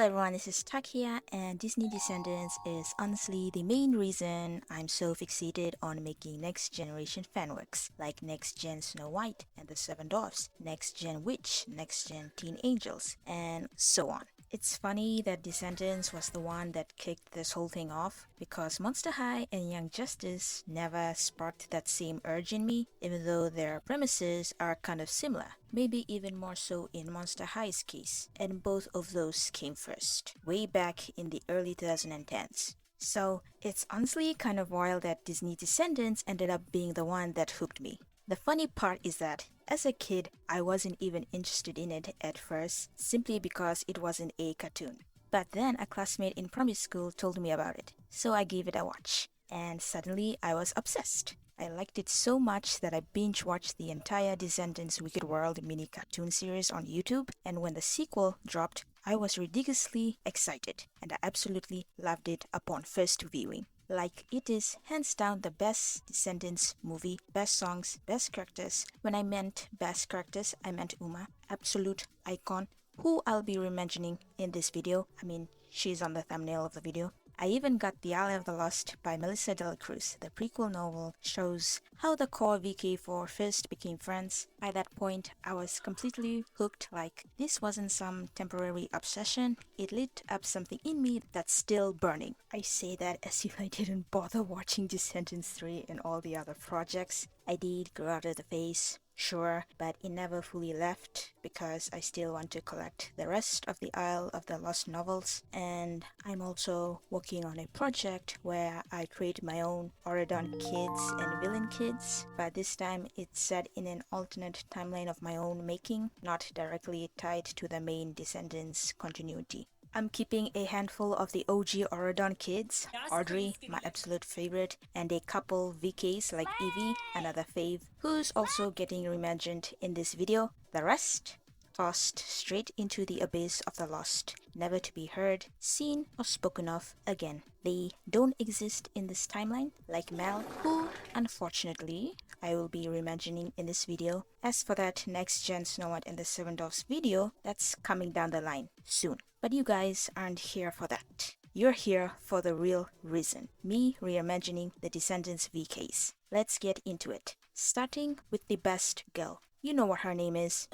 everyone, this is Tak here, and Disney Descendants is honestly the main reason I'm so fixated on making next generation fanworks, like next gen Snow White and the Seven Dwarfs, next gen Witch, next gen Teen Angels, and so on. It's funny that Descendants was the one that kicked this whole thing off, because Monster High and Young Justice never sparked that same urge in me, even though their premises are kind of similar, maybe even more so in Monster High's case, and both of those came first, way back in the early 2010s. So it's honestly kind of wild that Disney Descendants ended up being the one that hooked me. The funny part is that, as a kid, I wasn't even interested in it at first, simply because it wasn't a cartoon. But then a classmate in primary school told me about it, so I gave it a watch, and suddenly I was obsessed. I liked it so much that I binge-watched the entire Descendants Wicked World mini cartoon series on YouTube, and when the sequel dropped, I was ridiculously excited, and I absolutely loved it upon first viewing. Like, it is hands down the best Descendants movie, best songs, best characters. When I meant best characters, I meant Uma, absolute icon, who I'll be reimagining in this video. I mean, she's on the thumbnail of the video. I even got The Alley of the Lost by Melissa de la Cruz. The prequel novel shows how the core VK4 first became friends. By that point, I was completely hooked. Like, this wasn't some temporary obsession. It lit up something in me that's still burning. I say that as if I didn't bother watching Descendants 3 and all the other projects. I did grow out of the phase, sure, but it never fully left because I still want to collect the rest of the Isle of the Lost novels, and I'm also working on a project where I create my own Auradon kids and villain kids, but this time it's set in an alternate timeline of my own making, not directly tied to the main Descendants continuity. I'm keeping a handful of the OG Auradon kids, Audrey, my absolute favorite, and a couple VKs like Evie, another fave, who's also getting reimagined in this video. The rest? Tossed straight into the abyss of the lost, never to be heard, seen, or spoken of again. They don't exist in this timeline, like Mel, who, unfortunately, I will be reimagining in this video. As for that next gen Snow White and the Seven Dwarfs video, that's coming down the line soon. But you guys aren't here for that. You're here for the real reason, me reimagining the Descendants VKs. Let's get into it, starting with the best girl. You know what her name is.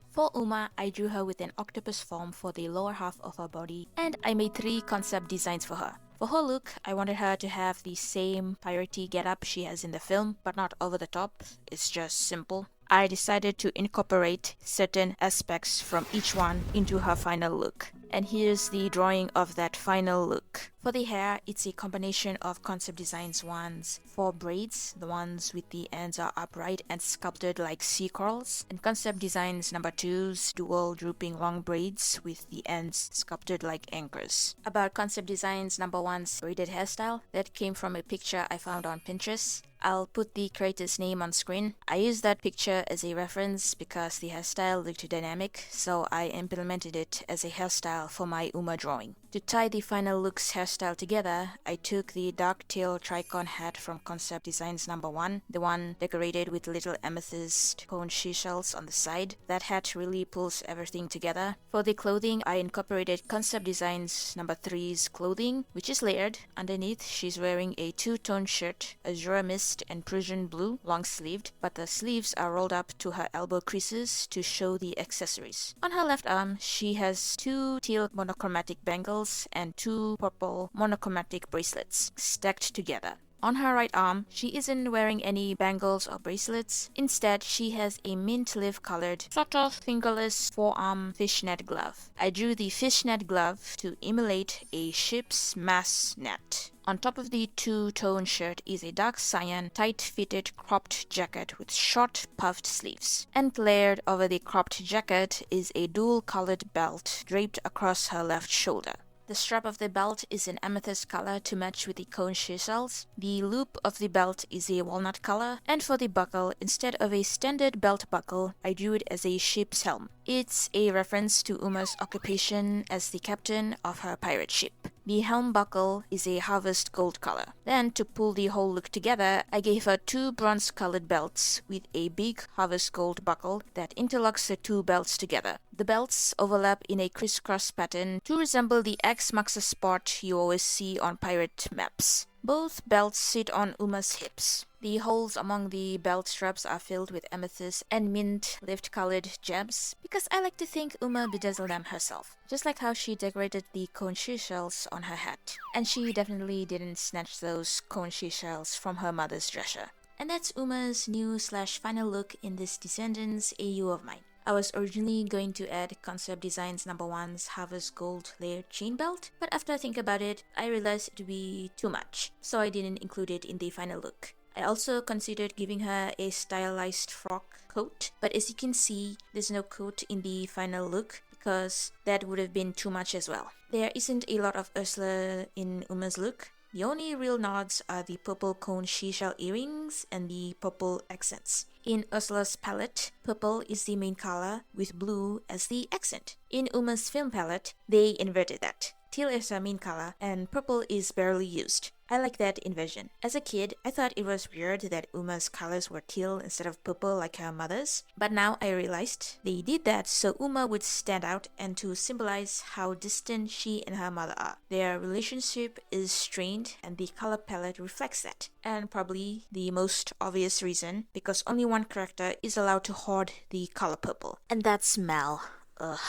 For Uma, I drew her with an octopus form for the lower half of her body, and I made 3 concept designs for her. For her look, I wanted her to have the same piratey getup she has in the film, but not over the top. It's just simple. I decided to incorporate certain aspects from each one into her final look. And here's the drawing of that final look. For the hair, it's a combination of concept designs ones for braids, the ones with the ends are upright and sculpted like sea corals, and concept designs number 2's dual drooping long braids with the ends sculpted like anchors. About concept designs number 1's braided hairstyle, that came from a picture I found on Pinterest. I'll put the creator's name on screen. I used that picture as a reference because the hairstyle looked dynamic, so I implemented it as a hairstyle for my Uma drawing. To tie the final look's hairstyle together, I took the dark tail tricon hat from concept designs number 1, the one decorated with little amethyst cone seashells on the side. That hat really pulls everything together. For the clothing, I incorporated concept designs number 3's clothing, which is layered. Underneath, she's wearing a 2-tone shirt, azure mist and Prussian blue, long-sleeved, but the sleeves are rolled up to her elbow creases to show the accessories. On her left arm, she has 2 teal monochromatic bangles and 2 purple monochromatic bracelets stacked together. On her right arm, she isn't wearing any bangles or bracelets. Instead, she has a mint leaf colored, sort of fingerless forearm fishnet glove. I drew the fishnet glove to emulate a ship's mast net. On top of the 2-tone shirt is a dark cyan, tight-fitted cropped jacket with short, puffed sleeves. And layered over the cropped jacket is a dual-colored belt draped across her left shoulder. The strap of the belt is an amethyst color to match with the cone seashells. The loop of the belt is a walnut color, and for the buckle, instead of a standard belt buckle, I drew it as a ship's helm. It's a reference to Uma's occupation as the captain of her pirate ship. The helm buckle is a harvest gold color. Then, to pull the whole look together, I gave her 2 bronze-colored belts with a big harvest gold buckle that interlocks the 2 belts together. The belts overlap in a crisscross pattern to resemble the X marks a spot you always see on pirate maps. Both belts sit on Uma's hips. The holes among the belt straps are filled with amethyst and mint lift-colored gems because I like to think Uma bedazzled them herself, just like how she decorated the cone seashells on her hat. And she definitely didn't snatch those cone seashells from her mother's dresser. And that's Uma's new/final look in this Descendants AU of mine. I was originally going to add Concept Designs No. 1's Harvest Gold layered chain belt, but after I think about it, I realized it would be too much, so I didn't include it in the final look. I also considered giving her a stylized frock coat, but as you can see, there's no coat in the final look because that would have been too much as well. There isn't a lot of Ursula in Uma's look. The only real nods are the purple cone seashell earrings and the purple accents. In Ursula's palette, purple is the main color with blue as the accent. In Uma's film palette, they inverted that. Teal is her main color and purple is barely used. I like that inversion. As a kid, I thought it was weird that Uma's colors were teal instead of purple like her mother's, but now I realized they did that so Uma would stand out and to symbolize how distant she and her mother are. Their relationship is strained and the color palette reflects that. And probably the most obvious reason, because only one character is allowed to hoard the color purple. And that's Mal. Ugh.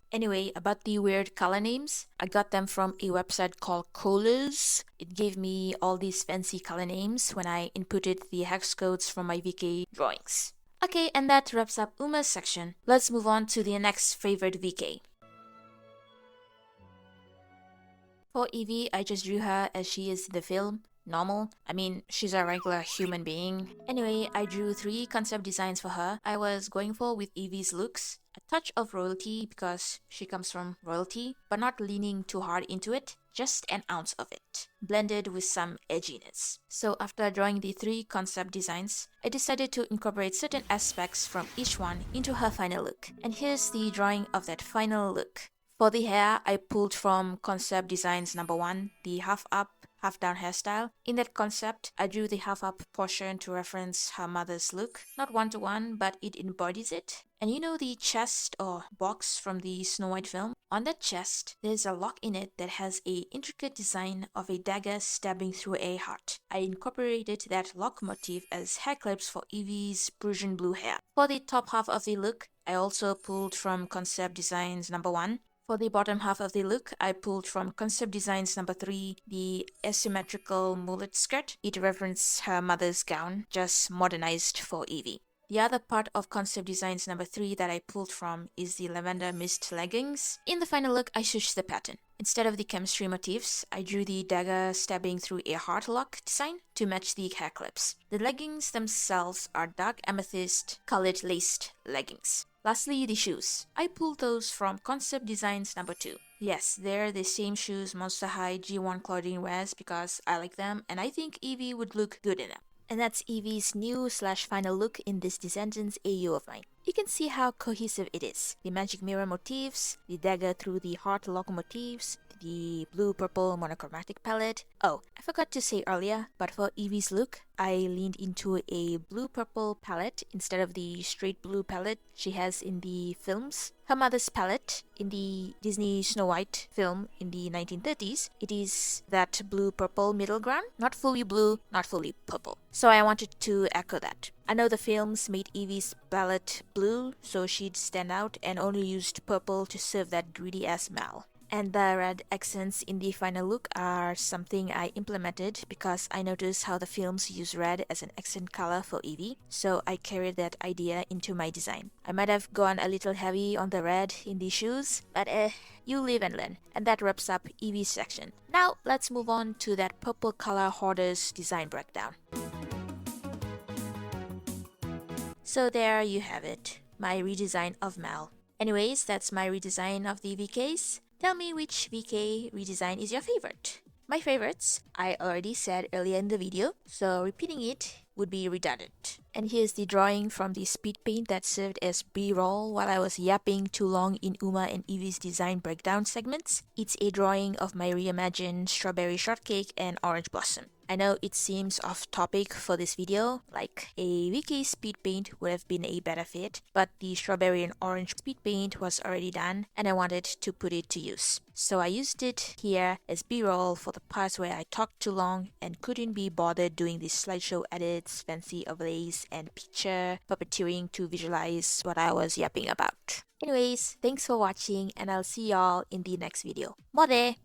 Anyway, about the weird color names, I got them from a website called Coolors. It gave me all these fancy color names when I inputted the hex codes from my VK drawings. Okay, and that wraps up Uma's section. Let's move on to the next favorite VK. For Evie, I just drew her as she is in the film. Normal. I mean, she's a regular human being. Anyway, I drew 3 concept designs for her. I was going for with Evie's looks. A touch of royalty because she comes from royalty, but not leaning too hard into it, just an ounce of it, blended with some edginess. So after drawing the 3 concept designs, I decided to incorporate certain aspects from each one into her final look. And here's the drawing of that final look. For the hair, I pulled from Concept Designs No. 1, the half up, half down hairstyle. In that concept, I drew the half up portion to reference her mother's look. Not one-to-one, but it embodies it. And you know the chest or box from the Snow White film? On that chest, there's a lock in it that has a intricate design of a dagger stabbing through a heart. I incorporated that lock motif as hair clips for Evie's Prussian blue hair. For the top half of the look, I also pulled from Concept Designs No. 1. For the bottom half of the look, I pulled from Concept Designs No. 3 the asymmetrical mullet skirt. It referenced her mother's gown, just modernized for Evie. The other part of Concept Designs No. 3 that I pulled from is the lavender mist leggings. In the final look, I switched the pattern. Instead of the chemistry motifs, I drew the dagger stabbing through a heart lock design to match the hair clips. The leggings themselves are dark amethyst colored laced leggings. Lastly, the shoes. I pulled those from Concept Designs No. 2. Yes, they're the same shoes Monster High G1 Clothing wears because I like them and I think Evie would look good in them. And that's Evie's new/final look in this Descendants AU of mine. You can see how cohesive it is. The magic mirror motifs, the dagger through the heart lock motifs, the blue-purple monochromatic palette. Oh, I forgot to say earlier, but for Evie's look, I leaned into a blue-purple palette instead of the straight blue palette she has in the films. Her mother's palette in the Disney Snow White film in the 1930s, it is that blue-purple middle ground, not fully blue, not fully purple. So I wanted to echo that. I know the films made Evie's palette blue, so she'd stand out and only used purple to serve that greedy-ass Mal. And the red accents in the final look are something I implemented because I noticed how the films use red as an accent color for Evie, so I carried that idea into my design. I might have gone a little heavy on the red in the shoes, but you live and learn. And that wraps up Evie's section. Now let's move on to that purple color hoarder's design breakdown. So there you have it, my redesign of Mal. Anyways, that's my redesign of the VKs. Tell me which VK redesign is your favorite. My favorites, I already said earlier in the video, so repeating it would be redundant. And here's the drawing from the Speedpaint that served as B-roll while I was yapping too long in Uma and Evie's design breakdown segments. It's a drawing of my reimagined strawberry shortcake and orange blossom. I know it seems off topic for this video, like a wiki speed paint would have been a better fit, but the strawberry and orange speed paint was already done and I wanted to put it to use. So I used it here as b-roll for the parts where I talked too long and couldn't be bothered doing the slideshow edits, fancy overlays, and picture puppeteering to visualize what I was yapping about. Anyways, thanks for watching and I'll see y'all in the next video. More!